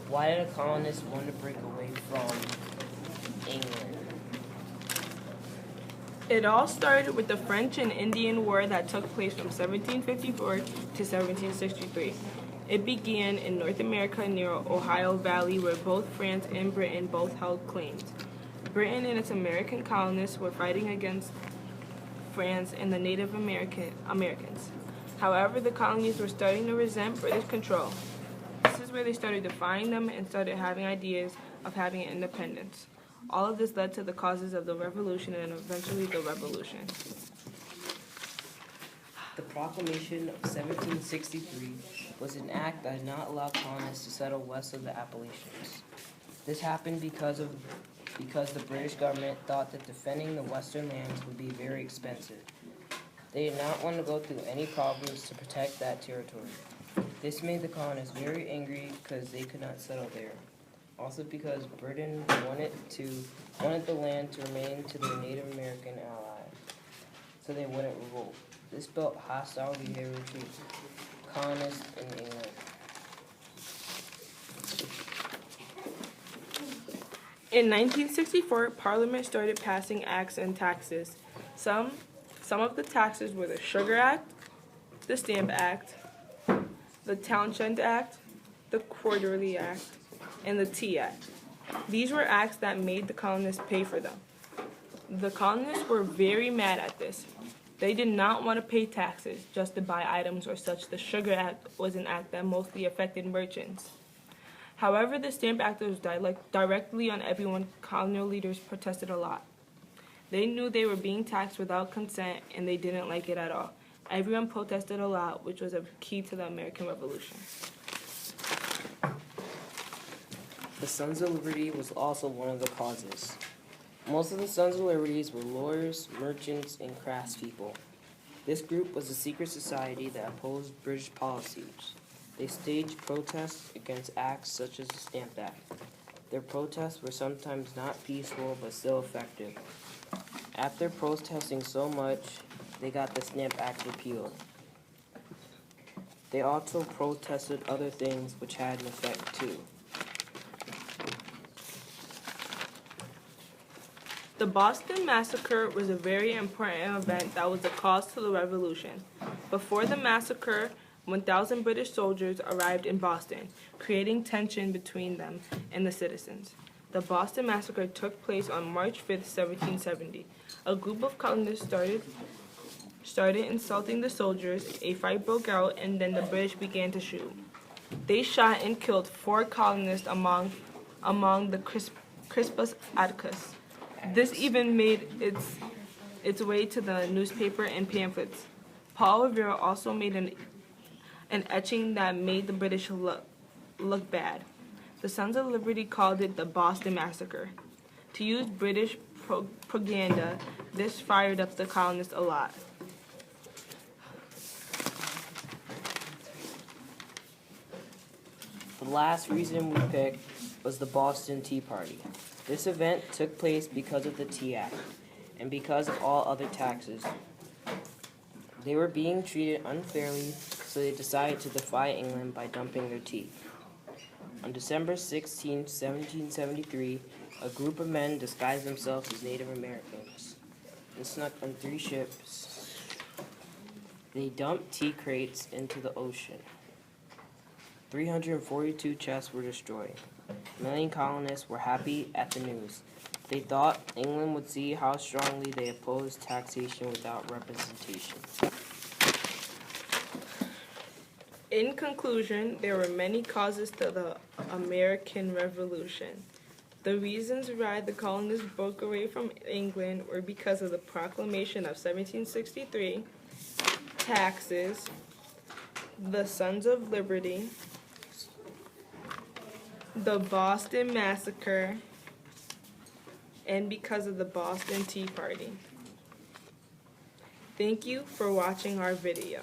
Why did the colonists want to break away from England? It all started with the French and Indian War that took place from 1754 to 1763. It began in North America near Ohio Valley, where both France and Britain both held claims. Britain and its American colonists were fighting against France and the Native Americans. However, the colonies were starting to resent British control. This is where they started defying them and started having ideas of having independence. All of this led to the causes of the Revolution and eventually the Revolution. The Proclamation of 1763 was an act that did not allow colonists to settle west of the Appalachians. This happened because the British government thought that defending the western lands would be very expensive. They did not want to go through any problems to protect that territory. This made the colonists very angry because they could not settle there. Also because Britain wanted the land to remain to their Native American allies, so they wouldn't revolt. This built hostile behavior to colonists in England. In 1964, Parliament started passing acts and taxes. Some of the taxes were the Sugar Act, the Stamp Act, the Townshend Act, the Quarterly Act, and the Tea Act. These were acts that made the colonists pay for them. The colonists were very mad at this. They did not want to pay taxes just to buy items or such. The Sugar Act was an act that mostly affected merchants. However, the Stamp Act was directly on everyone. Colonial leaders protested a lot. They knew they were being taxed without consent, and they didn't like it at all. Everyone protested a lot, which was a key to the American Revolution. The Sons of Liberty was also one of the causes. Most of the Sons of Liberty were lawyers, merchants, and craftspeople. This group was a secret society that opposed British policies. They staged protests against acts such as the Stamp Act. Their protests were sometimes not peaceful, but still effective. After protesting so much, they got the Stamp Act repealed. They also protested other things which had an effect too. The Boston Massacre was a very important event that was the cause to the Revolution. Before the massacre, 1,000 British soldiers arrived in Boston, creating tension between them and the citizens. The Boston Massacre took place on March 5, 1770. A group of colonists started insulting the soldiers, a fight broke out, and then the British began to shoot. They shot and killed 4 colonists among the Crispus Attucks. This even made its way to the newspaper and pamphlets. Paul Revere also made an etching that made the British look bad. The Sons of Liberty called it the Boston Massacre. To use British propaganda, this fired up the colonists a lot. The last reason we picked was the Boston Tea Party. This event took place because of the Tea Act and because of all other taxes. They were being treated unfairly, so they decided to defy England by dumping their tea. On December 16, 1773, a group of men disguised themselves as Native Americans and snuck on 3 ships. They dumped tea crates into the ocean. 342 chests were destroyed. A million colonists were happy at the news. They thought England would see how strongly they opposed taxation without representation. In conclusion, there were many causes to the American Revolution. The reasons why the colonists broke away from England were because of the Proclamation of 1763, taxes, the Sons of Liberty, the Boston Massacre, and because of the Boston Tea Party. Thank you for watching our video.